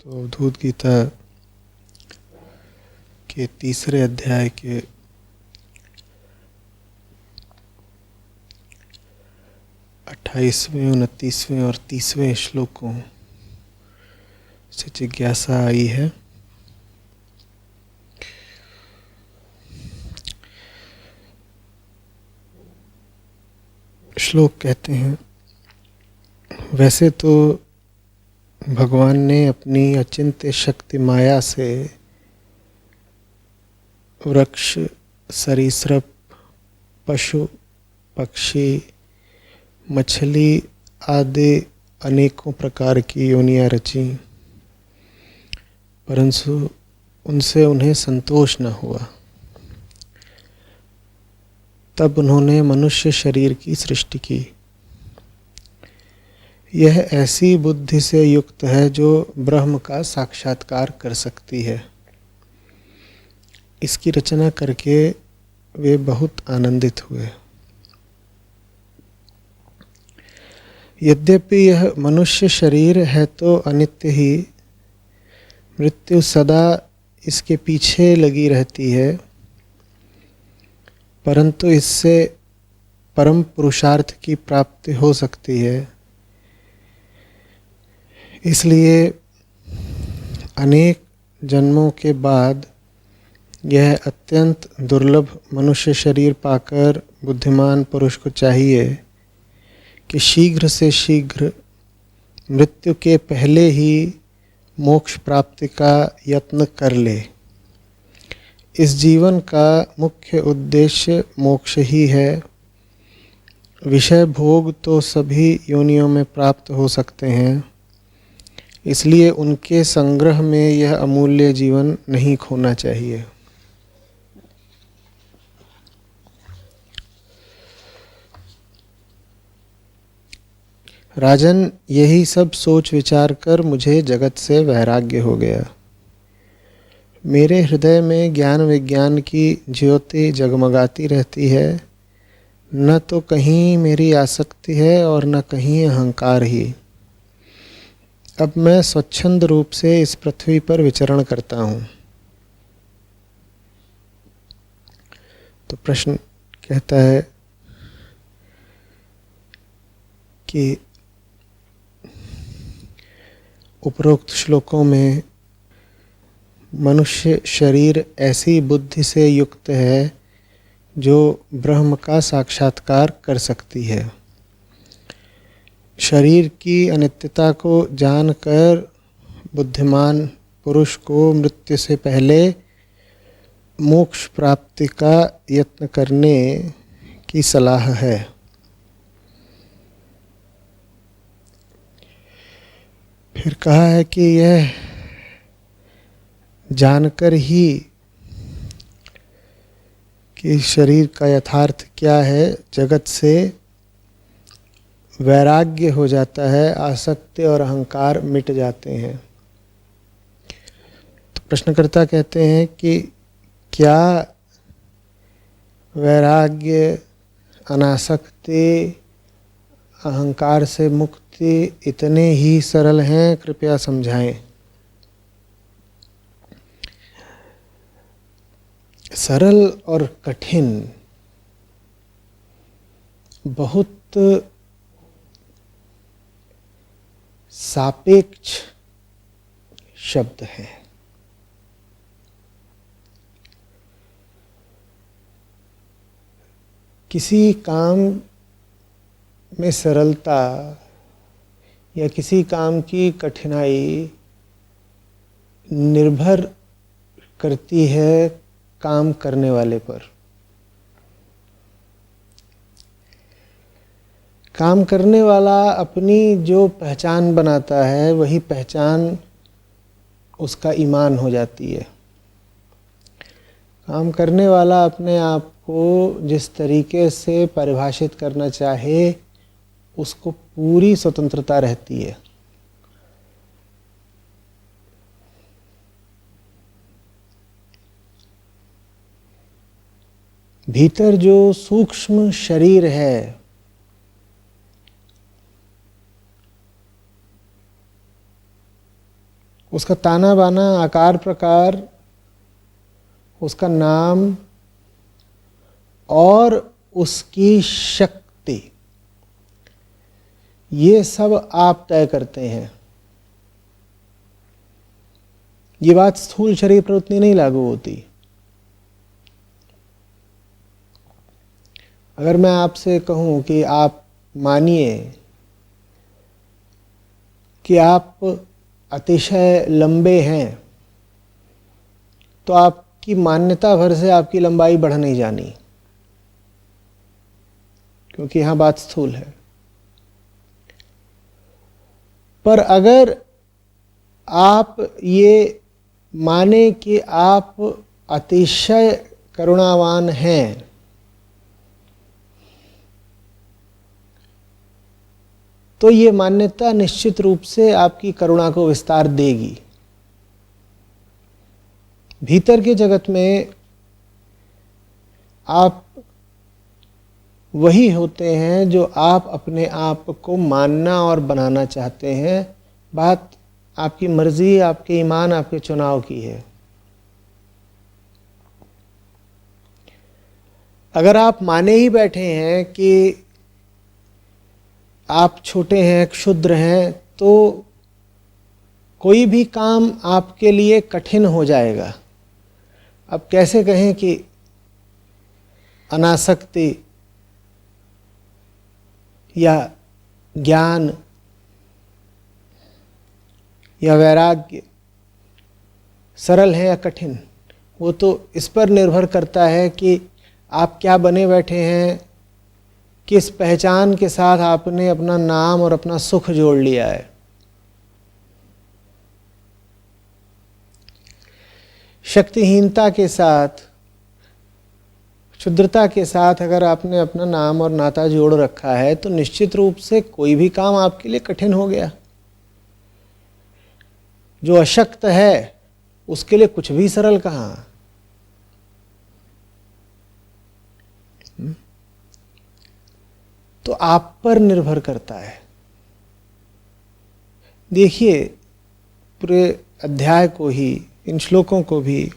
तो अवधूत गीता के तीसरे अध्याय के 28वें, 29वें और 30वें श्लोकों से जिज्ञासा आई है। श्लोक कहते हैं, वैसे तो भगवान ने अपनी अचिंत्य शक्ति माया से वृक्ष, सरीसृप, पशु, पक्षी, मछली आदि अनेकों प्रकार की योनियां रची, परंतु उनसे उन्हें संतोष न हुआ। तब उन्होंने मनुष्य शरीर की सृष्टि की। यह ऐसी बुद्धि से युक्त है जो ब्रह्म का साक्षात्कार कर सकती है। इसकी रचना करके वे बहुत आनंदित हुए। यद्यपि यह मनुष्य शरीर है तो अनित्य ही, मृत्यु सदा इसके पीछे लगी रहती है, परंतु इससे परम पुरुषार्थ की प्राप्ति हो सकती है। इसलिए अनेक जन्मों के बाद यह अत्यंत दुर्लभ मनुष्य शरीर पाकर बुद्धिमान पुरुष को चाहिए कि शीघ्र से शीघ्र मृत्यु के पहले ही मोक्ष प्राप्ति का यत्न कर ले। इस जीवन का मुख्य उद्देश्य मोक्ष ही है। विषय भोग तो सभी योनियों में प्राप्त हो सकते हैं, इसलिए उनके संग्रह में यह अमूल्य जीवन नहीं खोना चाहिए। राजन, यही सब सोच विचार कर मुझे जगत से वैराग्य हो गया। मेरे हृदय में ज्ञान विज्ञान की ज्योति जगमगाती रहती है। न तो कहीं मेरी आसक्ति है और न कहीं अहंकार ही। अब मैं स्वच्छंद रूप से इस पृथ्वी पर विचरण करता हूँ। तो प्रश्न कहता है कि उपरोक्त श्लोकों में मनुष्य शरीर ऐसी बुद्धि से युक्त है जो ब्रह्म का साक्षात्कार कर सकती है। शरीर की अनित्यता को जानकर बुद्धिमान पुरुष को मृत्यु से पहले मोक्ष प्राप्ति का यत्न करने की सलाह है। फिर कहा है कि यह जानकर ही कि शरीर का यथार्थ क्या है, जगत से वैराग्य हो जाता है, आसक्ति और अहंकार मिट जाते हैं। तो प्रश्नकर्ता कहते हैं कि क्या वैराग्य, अनासक्ति, अहंकार से मुक्ति इतने ही सरल हैं? कृपया समझाएं। सरल और कठिन बहुत सापेक्ष शब्द है। किसी काम में सरलता या किसी काम की कठिनाई निर्भर करती है काम करने वाले पर। काम करने वाला अपनी जो पहचान बनाता है, वही पहचान उसका ईमान हो जाती है। काम करने वाला अपने आप को जिस तरीके से परिभाषित करना चाहे, उसको पूरी स्वतंत्रता रहती है। भीतर जो सूक्ष्म शरीर है, उसका ताना बाना, आकार प्रकार, उसका नाम और उसकी शक्ति, ये सब आप तय करते हैं। ये बात स्थूल शरीर पर उतनी नहीं लागू होती। अगर मैं आपसे कहूं कि आप मानिए कि आप अतिशय लंबे हैं, तो आपकी मान्यता भर से आपकी लंबाई बढ़ नहीं जानी, क्योंकि यहां बात स्थूल है। पर अगर आप ये माने कि आप अतिशय करुणावान हैं, तो ये मान्यता निश्चित रूप से आपकी करुणा को विस्तार देगी। भीतर के जगत में आप वही होते हैं जो आप अपने आप को मानना और बनाना चाहते हैं। बात आपकी मर्जी, आपके ईमान, आपके चुनाव की है। अगर आप माने ही बैठे हैं कि आप छोटे हैं, क्षुद्र हैं, तो कोई भी काम आपके लिए कठिन हो जाएगा। अब कैसे कहें कि अनासक्ति या ज्ञान या वैराग्य सरल है या कठिन? वो तो इस पर निर्भर करता है कि आप क्या बने बैठे हैं, किस पहचान के साथ आपने अपना नाम और अपना सुख जोड़ लिया है। शक्तिहीनता के साथ, क्षुद्रता के साथ अगर आपने अपना नाम और नाता जोड़ रखा है, तो निश्चित रूप से कोई भी काम आपके लिए कठिन हो गया। जो अशक्त है उसके लिए कुछ भी सरल कहाँ। तो आप पर निर्भर करता है। देखिए पूरे अध्याय को ही, इन श्लोकों को भी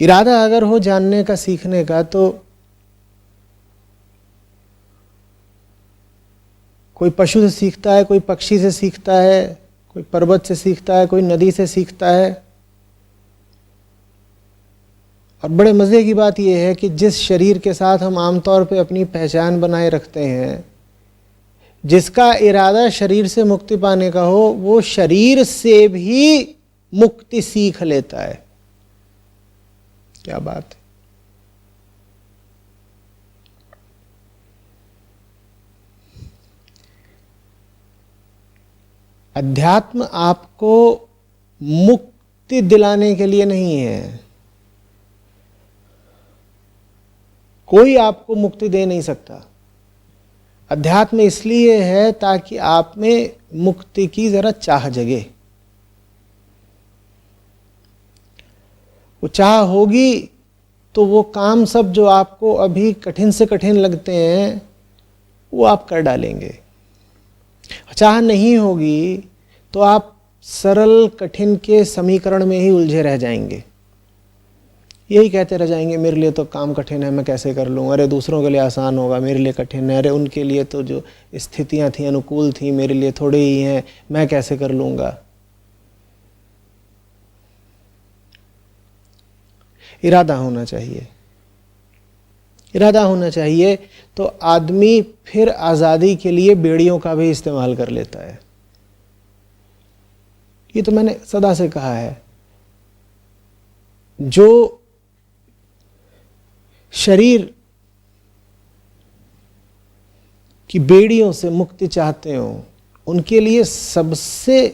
इरादा अगर हो जानने का, सीखने का, तो कोई पशु से सीखता है, कोई पक्षी से सीखता है, कोई पर्वत से सीखता है, कोई नदी से सीखता है। और बड़े मज़े की बात यह है कि जिस शरीर के साथ हम आमतौर पे अपनी पहचान बनाए रखते हैं, जिसका इरादा शरीर से मुक्ति पाने का हो, वो शरीर से भी मुक्ति सीख लेता है। क्या बात है। अध्यात्म आपको मुक्ति दिलाने के लिए नहीं है। कोई आपको मुक्ति दे नहीं सकता। अध्यात्म इसलिए है ताकि आप में मुक्ति की जरा चाह जगे। वो चाह होगी तो वो काम सब जो आपको अभी कठिन से कठिन लगते हैं, वो आप कर डालेंगे। चाह नहीं होगी तो आप सरल कठिन के समीकरण में ही उलझे रह जाएंगे। यही कहते रह जाएंगे, मेरे लिए तो काम कठिन है, मैं कैसे कर लूँ। अरे दूसरों के लिए आसान होगा, मेरे लिए कठिन है। अरे उनके लिए तो जो स्थितियाँ थी अनुकूल थी, मेरे लिए थोड़े ही हैं, मैं कैसे कर लूँगा। इरादा होना चाहिए। इरादा होना चाहिए तो आदमी फिर आज़ादी के लिए बेड़ियों का भी इस्तेमाल कर लेता है। ये तो मैंने सदा से कहा है, जो शरीर की बेड़ियों से मुक्ति चाहते हो, उनके लिए सबसे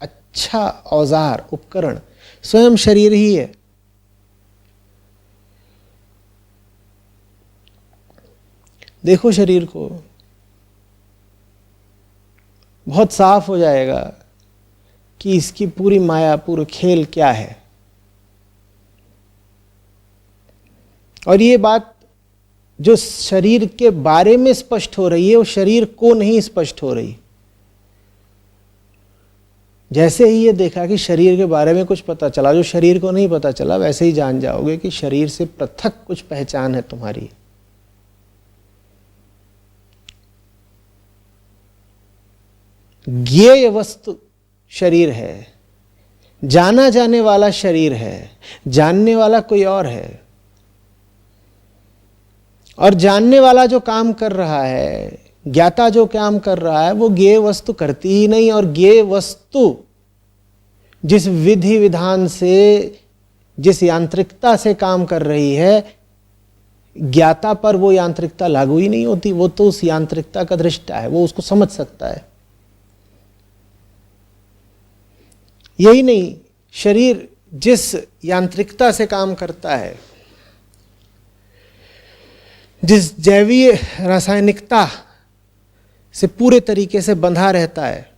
अच्छा औजार, उपकरण स्वयं शरीर ही है। देखो शरीर को, बहुत साफ हो जाएगा कि इसकी पूरी माया, पूरा खेल क्या है। और ये बात जो शरीर के बारे में स्पष्ट हो रही है वो शरीर को नहीं स्पष्ट हो रही। जैसे ही ये देखा कि शरीर के बारे में कुछ पता चला जो शरीर को नहीं पता चला, वैसे ही जान जाओगे कि शरीर से पृथक कुछ पहचान है तुम्हारी। ज्ञेय वस्तु शरीर है, जाना जाने वाला शरीर है, जानने वाला कोई और है। और जानने वाला जो काम कर रहा है, ज्ञाता जो काम कर रहा है, वो ज्ञेय वस्तु करती ही नहीं। और ज्ञेय वस्तु जिस विधि विधान से, जिस यांत्रिकता से काम कर रही है, ज्ञाता पर वो यांत्रिकता लागू ही नहीं होती। वो तो उस यांत्रिकता का दृष्टा है, वो उसको समझ सकता है। यही नहीं, शरीर जिस यांत्रिकता से काम करता है, जिस जैवीय रासायनिकता से पूरे तरीके से बंधा रहता है,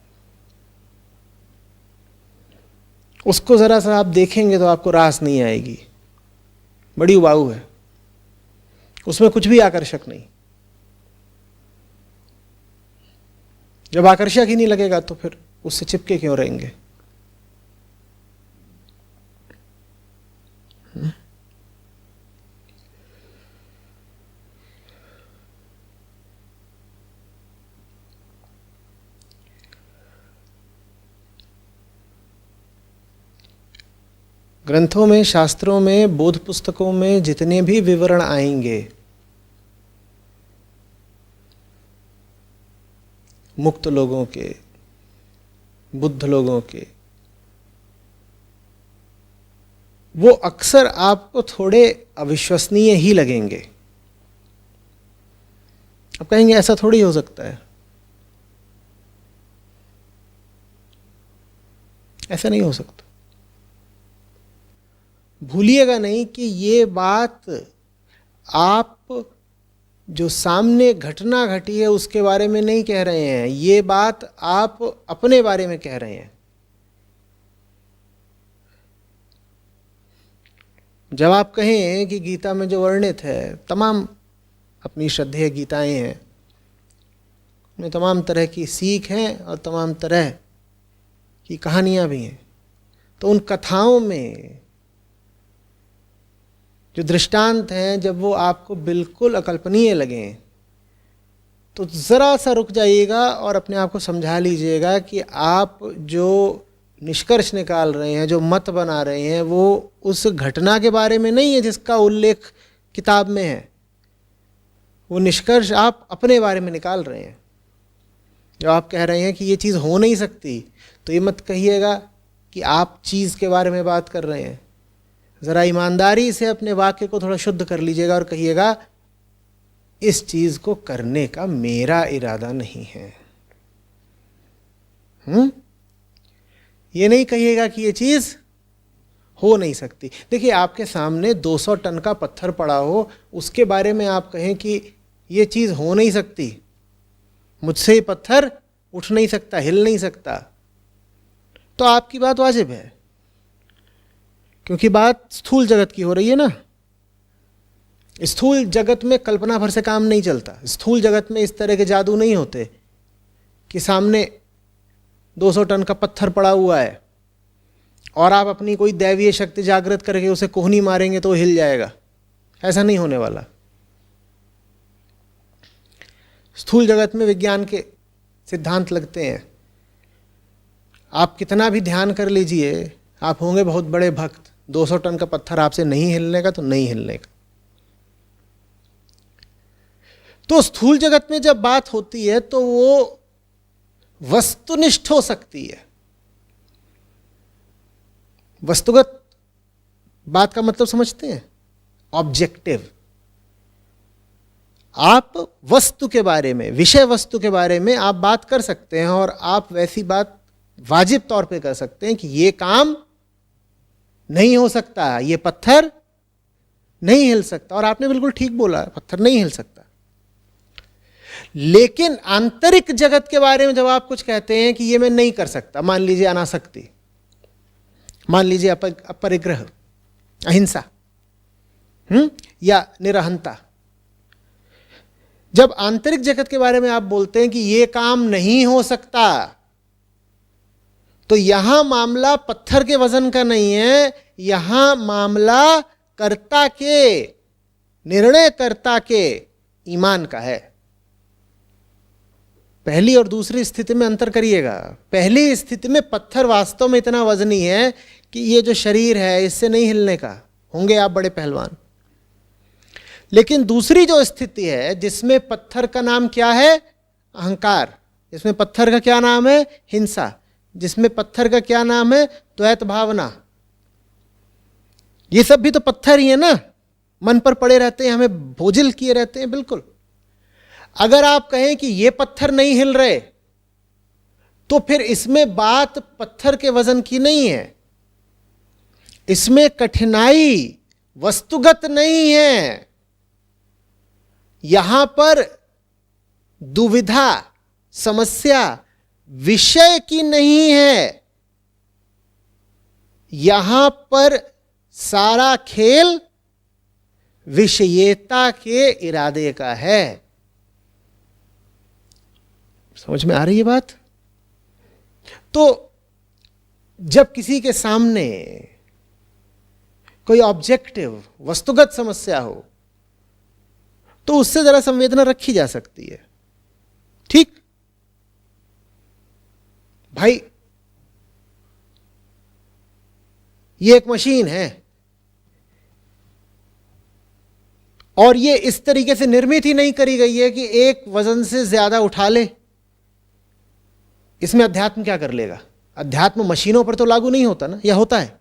उसको जरा सा आप देखेंगे तो आपको रास नहीं आएगी। बड़ी उबाऊ है, उसमें कुछ भी आकर्षक नहीं। जब आकर्षक ही नहीं लगेगा तो फिर उससे चिपके क्यों रहेंगे? ग्रंथों में, शास्त्रों में, बोध पुस्तकों में जितने भी विवरण आएंगे मुक्त लोगों के, बुद्ध लोगों के, वो अक्सर आपको थोड़े अविश्वसनीय ही लगेंगे। आप कहेंगे ऐसा थोड़ी हो सकता है, ऐसा नहीं हो सकता। भूलिएगा नहीं कि ये बात आप जो सामने घटना घटी है उसके बारे में नहीं कह रहे हैं, ये बात आप अपने बारे में कह रहे हैं। जब आप कहें कि गीता में जो वर्णित है, तमाम अपनी श्रद्धेय गीताएं हैं, उनमें तमाम तरह की सीख हैं और तमाम तरह की कहानियां भी हैं, तो उन कथाओं में जो दृष्टांत हैं, जब वो आपको बिल्कुल अकल्पनीय लगें तो ज़रा सा रुक जाइएगा और अपने आप को समझा लीजिएगा कि आप जो निष्कर्ष निकाल रहे हैं, जो मत बना रहे हैं, वो उस घटना के बारे में नहीं है जिसका उल्लेख किताब में है। वो निष्कर्ष आप अपने बारे में निकाल रहे हैं। जब आप कह रहे हैं कि ये चीज़ हो नहीं सकती, तो ये मत कहिएगा कि आप चीज़ के बारे में बात कर रहे हैं। ज़रा ईमानदारी से अपने वाक्य को थोड़ा शुद्ध कर लीजिएगा और कहिएगा इस चीज़ को करने का मेरा इरादा नहीं है। ये नहीं कहिएगा कि ये चीज़ हो नहीं सकती। देखिए, आपके सामने 200 टन का पत्थर पड़ा हो, उसके बारे में आप कहें कि ये चीज़ हो नहीं सकती, मुझसे ये पत्थर उठ नहीं सकता, हिल नहीं सकता, तो आपकी बात वाजिब है, क्योंकि बात स्थूल जगत की हो रही है ना। स्थूल जगत में कल्पना भर से काम नहीं चलता। स्थूल जगत में इस तरह के जादू नहीं होते कि सामने 200 टन का पत्थर पड़ा हुआ है और आप अपनी कोई दैवीय शक्ति जागृत करके उसे कोहनी मारेंगे तो हिल जाएगा। ऐसा नहीं होने वाला। स्थूल जगत में विज्ञान के सिद्धांत लगते हैं। आप कितना भी ध्यान कर लीजिए, आप होंगे बहुत बड़े भक्त, 200 टन का पत्थर आपसे नहीं हिलने का तो नहीं हिलने का। तो स्थूल जगत में जब बात होती है तो वो वस्तुनिष्ठ हो सकती है। वस्तुगत बात का मतलब समझते हैं? ऑब्जेक्टिव। आप वस्तु के बारे में, विषय वस्तु के बारे में आप बात कर सकते हैं और आप वैसी बात वाजिब तौर पे कर सकते हैं कि ये काम नहीं हो सकता, ये पत्थर नहीं हिल सकता। और आपने बिल्कुल ठीक बोला, पत्थर नहीं हिल सकता। लेकिन आंतरिक जगत के बारे में जब आप कुछ कहते हैं कि ये मैं नहीं कर सकता, मान लीजिए अनासक्ति, मान लीजिए अपरिग्रह, अहिंसा, या निरहंता। जब आंतरिक जगत के बारे में आप बोलते हैं कि यह काम नहीं हो सकता, तो यहां मामला पत्थर के वजन का नहीं है, यहां मामला कर्ता के, निर्णयकर्ता के ईमान का है। पहली और दूसरी स्थिति में अंतर करिएगा। पहली स्थिति में पत्थर वास्तव में इतना वजनी है कि ये जो शरीर है इससे नहीं हिलने का, होंगे आप बड़े पहलवान। लेकिन दूसरी जो स्थिति है जिसमें पत्थर का नाम क्या है? अहंकार। जिसमें पत्थर का क्या नाम है? हिंसा। जिसमें पत्थर का क्या नाम है? द्वैत भावना। ये सब भी तो पत्थर ही है ना, मन पर पड़े रहते हैं, हमें बोझिल किए रहते हैं। बिल्कुल। अगर आप कहें कि ये पत्थर नहीं हिल रहे, तो फिर इसमें बात पत्थर के वजन की नहीं है, इसमें कठिनाई वस्तुगत नहीं है, यहां पर दुविधा, समस्या विषय की नहीं है, यहां पर सारा खेल विषयेता के इरादे का है। समझ में आ रही है बात? तो जब किसी के सामने कोई ऑब्जेक्टिव वस्तुगत समस्या हो तो उससे जरा संवेदना रखी जा सकती है। ठीक भाई, ये एक मशीन है और ये इस तरीके से निर्मित ही नहीं करी गई है कि एक वजन से ज्यादा उठा ले। इसमें अध्यात्म क्या कर लेगा? अध्यात्म मशीनों पर तो लागू नहीं होता ना, या होता है?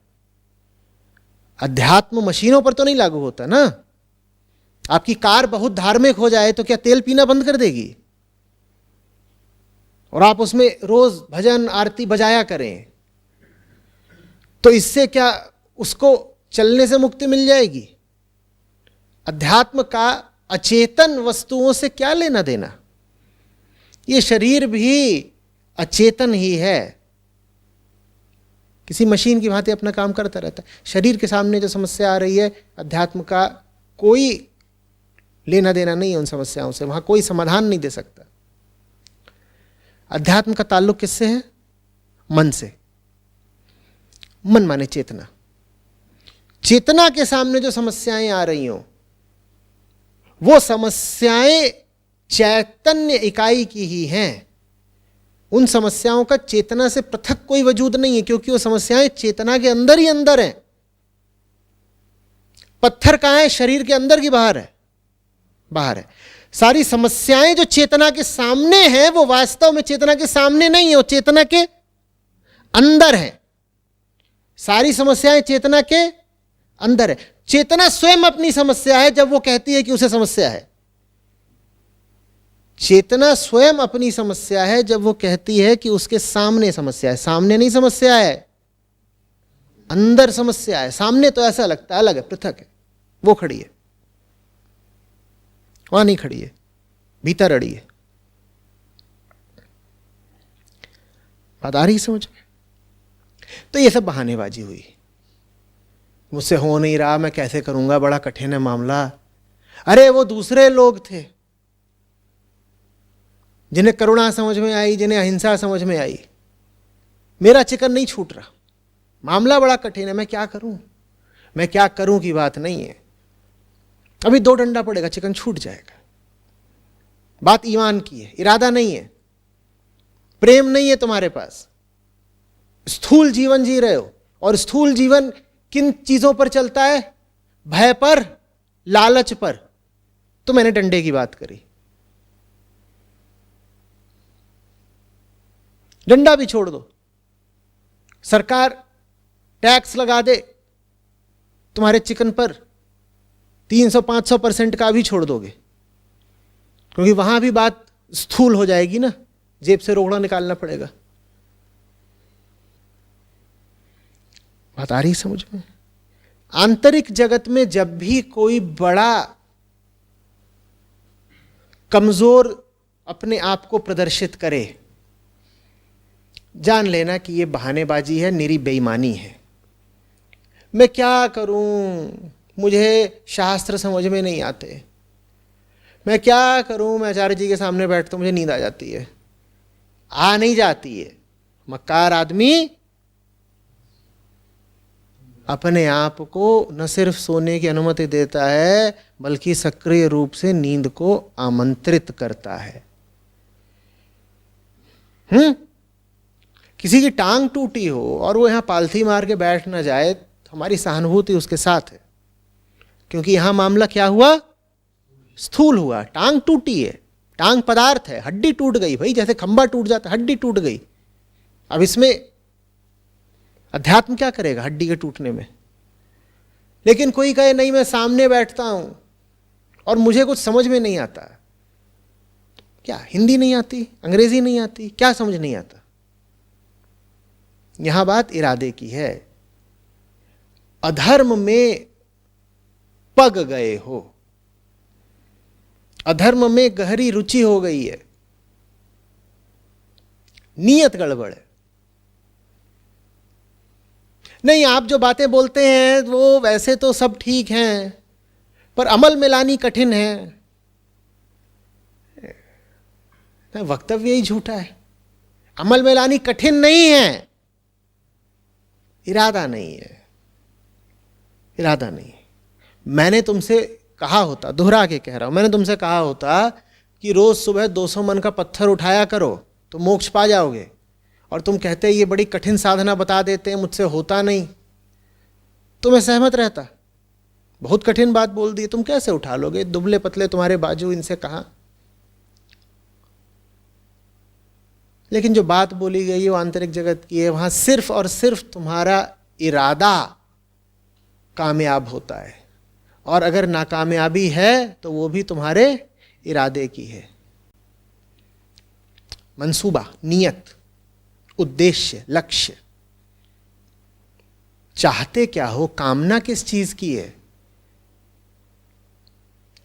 अध्यात्म मशीनों पर तो नहीं लागू होता ना। आपकी कार बहुत धार्मिक हो जाए तो क्या तेल पीना बंद कर देगी? और आप उसमें रोज भजन आरती बजाया करें तो इससे क्या उसको चलने से मुक्ति मिल जाएगी? अध्यात्म का अचेतन वस्तुओं से क्या लेना देना? ये शरीर भी अचेतन ही है, किसी मशीन की भांति अपना काम करता रहता है। शरीर के सामने जो समस्या आ रही है, अध्यात्म का कोई लेना देना नहीं है उन समस्याओं से, वहां कोई समाधान नहीं दे सकता। अध्यात्म का ताल्लुक किससे है? मन से। मन माने चेतना। चेतना के सामने जो समस्याएं आ रही हो, वो समस्याएं चैतन्य इकाई की ही हैं। उन समस्याओं का चेतना से पृथक कोई वजूद नहीं है, क्योंकि वो समस्याएं चेतना के अंदर ही अंदर हैं। पत्थर कहां है? शरीर के अंदर की बाहर है? बाहर है। सारी समस्याएं जो चेतना के सामने हैं वो वास्तव में चेतना के सामने नहीं है, वो चेतना के अंदर है। सारी समस्याएं चेतना के अंदर है। चेतना स्वयं अपनी समस्या है जब वो कहती है कि उसे समस्या है। चेतना स्वयं अपनी समस्या है जब वो कहती है कि उसके सामने समस्या है। सामने नहीं समस्या है, अंदर समस्या है। सामने तो ऐसा लगता है अलग है, पृथक है, वो खड़ी है, वहां नहीं खड़ी है, भीतर अड़ी है। बात आ रही समझ में? तो ये सब बहानेबाजी हुई। मुझसे हो नहीं रहा, मैं कैसे करूंगा, बड़ा कठिन है मामला। अरे वो दूसरे लोग थे जिन्हें करुणा समझ में आई, जिन्हें अहिंसा समझ में आई। मेरा चिकन नहीं छूट रहा, मामला बड़ा कठिन है, मैं क्या करूं, मैं क्या करूं की बात नहीं है। अभी 2 डंडा पड़ेगा, चिकन छूट जाएगा। बात ईमान की है, इरादा नहीं है, प्रेम नहीं है तुम्हारे पास। स्थूल जीवन जी रहे हो, और स्थूल जीवन किन चीजों पर चलता है? भय पर, लालच पर। तो मैंने डंडे की बात करी। डंडा भी छोड़ दो, सरकार टैक्स लगा दे तुम्हारे चिकन पर 300-500% का भी छोड़ दोगे, क्योंकि वहां भी बात स्थूल हो जाएगी ना, जेब से रोकड़ा निकालना पड़ेगा। बात आ रही समझ में? आंतरिक जगत में जब भी कोई बड़ा कमजोर अपने आप को प्रदर्शित करे, जान लेना कि यह बहानेबाजी है, निरी बेईमानी है। मैं क्या करूं, मुझे शास्त्र समझ में नहीं आते, मैं क्या करूं, मैं आचार्य जी के सामने बैठता हूं, मुझे नींद आ जाती है, आ नहीं जाती है। मक्कार आदमी अपने आप को न सिर्फ सोने की अनुमति देता है बल्कि सक्रिय रूप से नींद को आमंत्रित करता है। किसी की टांग टूटी हो और वो यहां पालथी मार के बैठ ना जाए तो हमारी सहानुभूति उसके साथ है, क्योंकि यहां मामला क्या हुआ, स्थूल हुआ। टांग टूटी है, टांग पदार्थ है, हड्डी टूट गई भाई, जैसे खंबा टूट जाता है, हड्डी टूट गई। अब इसमें अध्यात्म क्या करेगा हड्डी के टूटने में? लेकिन कोई कहे नहीं मैं सामने बैठता हूं और मुझे कुछ समझ में नहीं आता। क्या हिंदी नहीं आती, अंग्रेजी नहीं आती, क्या समझ नहीं आता? यहां बात इरादे की है। अधर्म में पग गए हो, अधर्म में गहरी रुचि हो गई है, नियत गड़बड़ है। नहीं, आप जो बातें बोलते हैं वो वैसे तो सब ठीक हैं, पर अमल में लानी कठिन है। वक्तव्य ही झूठा है। अमल में लानी कठिन नहीं है, इरादा नहीं है, इरादा नहीं है। मैंने तुमसे कहा होता, दोहरा के कह रहा हूं, मैंने तुमसे कहा होता कि रोज सुबह 200 मन का पत्थर उठाया करो तो मोक्ष पा जाओगे, और तुम कहते ये बड़ी कठिन साधना बता देते हैं, मुझसे होता नहीं, तो मैं सहमत रहता। बहुत कठिन बात बोल दी, तुम कैसे उठा लोगे, दुबले पतले तुम्हारे बाजू, इनसे कहां। लेकिन जो बात बोली गई है वो आंतरिक जगत की है, वहां सिर्फ और सिर्फ तुम्हारा इरादा कामयाब होता है, और अगर नाकामयाबी है तो वो भी तुम्हारे इरादे की है। मंसूबा, नियत, उद्देश्य, लक्ष्य, चाहते क्या हो, कामना किस चीज की है।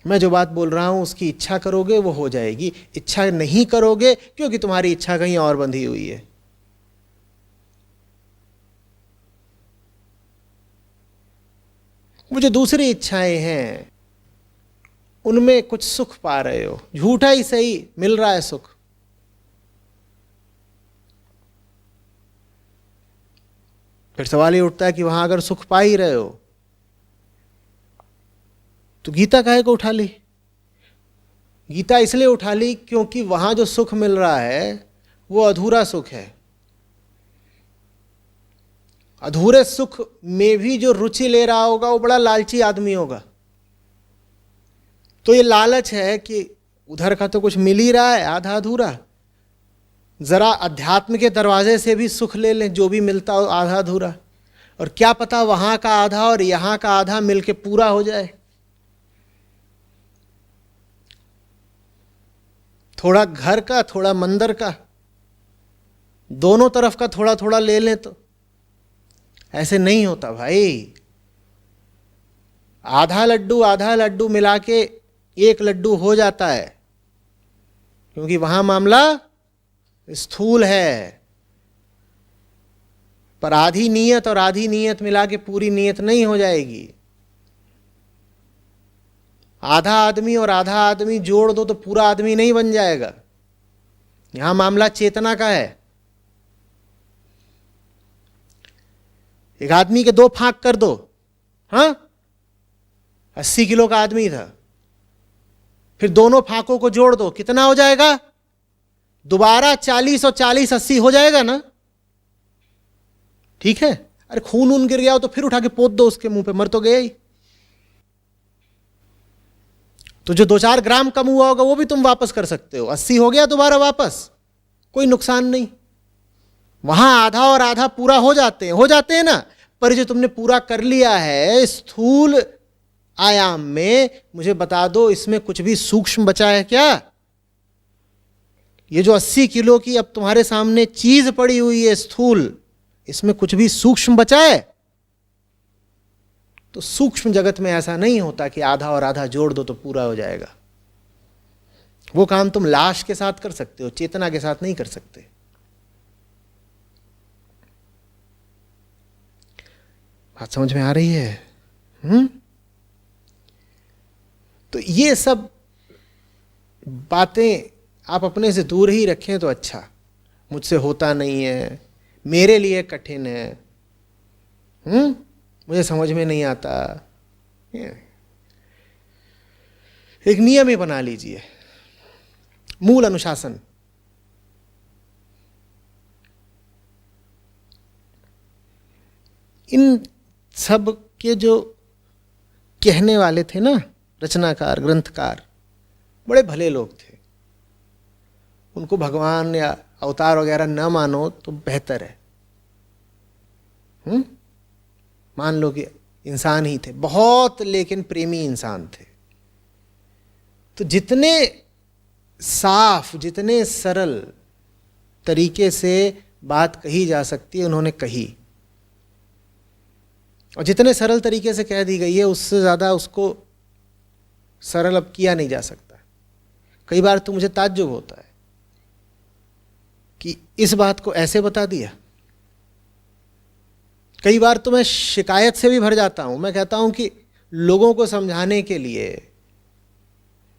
मैं जो बात बोल रहा हूं उसकी इच्छा करोगे वो हो जाएगी, इच्छा नहीं करोगे क्योंकि तुम्हारी इच्छा कहीं और बंधी हुई है। वो जो दूसरी इच्छाएं हैं उनमें कुछ सुख पा रहे हो, झूठा ही सही मिल रहा है सुख। फिर सवाल ये उठता है कि वहां अगर सुख पा ही रहे हो तो गीता काहे को उठा ली? गीता इसलिए उठा ली क्योंकि वहां जो सुख मिल रहा है वो अधूरा सुख है। अधूरे सुख में भी जो रुचि ले रहा होगा वो बड़ा लालची आदमी होगा। तो ये लालच है कि उधर का तो कुछ मिल ही रहा है आधा अधूरा, जरा अध्यात्म के दरवाजे से भी सुख ले लें, जो भी मिलता हो आधा अधूरा, और क्या पता वहां का आधा और यहां का आधा मिलके पूरा हो जाए। थोड़ा घर का थोड़ा मंदिर का, दोनों तरफ का थोड़ा थोड़ा ले लें तो ऐसे नहीं होता भाई। आधा लड्डू मिला के एक लड्डू हो जाता है, क्योंकि वहां मामला स्थूल है। पर आधी नीयत और आधी नीयत मिला के पूरी नीयत नहीं हो जाएगी। आधा आदमी और आधा आदमी जोड़ दो तो पूरा आदमी नहीं बन जाएगा। यहां मामला चेतना का है। एक आदमी के 2 फांक कर दो, हाँ, 80 किलो का आदमी था, फिर दोनों फांकों को जोड़ दो, कितना हो जाएगा? दोबारा 40 और 40 80 हो जाएगा ना? ठीक है। अरे खून ऊन गिर गया हो तो फिर उठा के पोत दो उसके मुंह पे, मर तो गया ही। तो जो 2-4 ग्राम कम हुआ होगा वो भी तुम वापस कर सकते हो। 80 हो गया दोबारा वापस, कोई नुकसान नहीं। वहां आधा और आधा पूरा हो जाते हैं ना। पर जो तुमने पूरा कर लिया है स्थूल आयाम में, मुझे बता दो इसमें कुछ भी सूक्ष्म बचा है क्या? ये जो 80 किलो की अब तुम्हारे सामने चीज पड़ी हुई है स्थूल, इसमें कुछ भी सूक्ष्म बचा है? तो सूक्ष्म जगत में ऐसा नहीं होता कि आधा और आधा जोड़ दो तो पूरा हो जाएगा। वो काम तुम लाश के साथ कर सकते हो, चेतना के साथ नहीं कर सकते। बात समझ में आ रही है? तो ये सब बातें आप अपने से दूर ही रखें तो अच्छा। मुझसे होता नहीं है, मेरे लिए कठिन है, मुझे समझ में नहीं आता। एक नियम ही बना लीजिए, मूल अनुशासन। इन सब के जो कहने वाले थे ना, रचनाकार, ग्रंथकार, बड़े भले लोग थे। उनको भगवान या अवतार वगैरह न मानो तो बेहतर है। मान लो कि इंसान ही थे, बहुत लेकिन प्रेमी इंसान थे। तो जितने साफ, जितने सरल तरीके से बात कही जा सकती है उन्होंने कही, और जितने सरल तरीके से कह दी गई है उससे ज़्यादा उसको सरल अब किया नहीं जा सकता। कई बार तो मुझे ताज्जुब होता है कि इस बात को ऐसे बता दिया। कई बार तो मैं शिकायत से भी भर जाता हूं। मैं कहता हूं कि लोगों को समझाने के लिए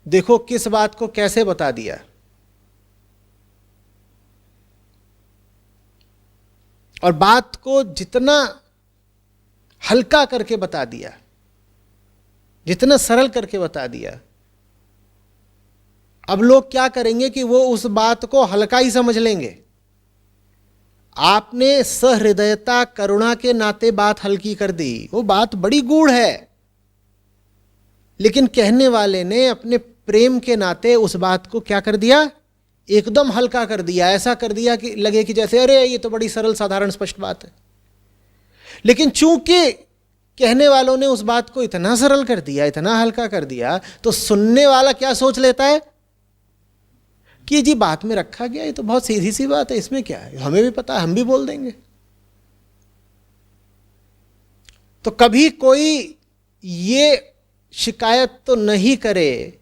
देखो किस बात को कैसे बता दिया। और बात को जितना हल्का करके बता दिया, जितना सरल करके बता दिया, अब लोग क्या करेंगे कि वो उस बात को हल्का ही समझ लेंगे। आपने सहृदयता, करुणा के नाते बात हल्की कर दी, वो बात बड़ी गूढ़ है, लेकिन कहने वाले ने अपने प्रेम के नाते उस बात को क्या कर दिया, एकदम हल्का कर दिया। ऐसा कर दिया कि लगे कि जैसे अरे ये तो बड़ी सरल साधारण स्पष्ट बात है। लेकिन चूंकि कहने वालों ने उस बात को इतना सरल कर दिया, इतना हल्का कर दिया, तो सुनने वाला क्या सोच लेता है कि जी बात में रखा गया, ये तो बहुत सीधी सी बात है, इसमें क्या है, हमें भी पता है, हम भी बोल देंगे। तो कभी कोई ये शिकायत तो नहीं करे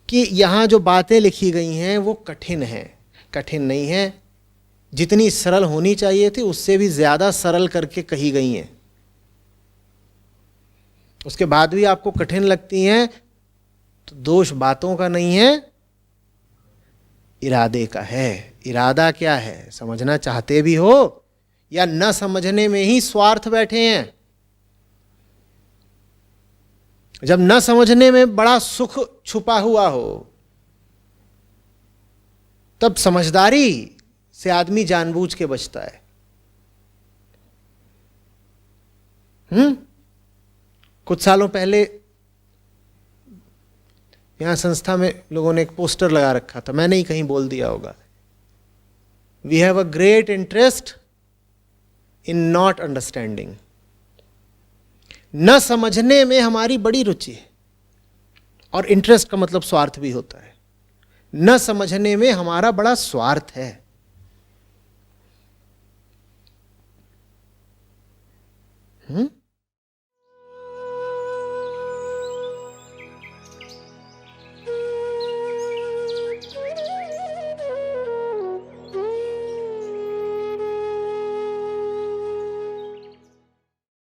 कि यहां जो बातें लिखी गई हैं वो कठिन हैं। कठिन नहीं है, जितनी सरल होनी चाहिए थी उससे भी ज्यादा सरल करके कही गई हैं। उसके बाद भी आपको कठिन लगती हैं तो दोष बातों का नहीं है, इरादे का है। इरादा क्या है, समझना चाहते भी हो या न समझने में ही स्वार्थ बैठे हैं। जब न समझने में बड़ा सुख छुपा हुआ हो तब समझदारी से आदमी जानबूझ के बचता है। कुछ सालों पहले यहां संस्था में लोगों ने एक पोस्टर लगा रखा था, मैंने ही कहीं बोल दिया होगा, we have a great interest in not understanding. न समझने में हमारी बड़ी रुचि है, और इंटरेस्ट का मतलब स्वार्थ भी होता है। न समझने में हमारा बड़ा स्वार्थ है।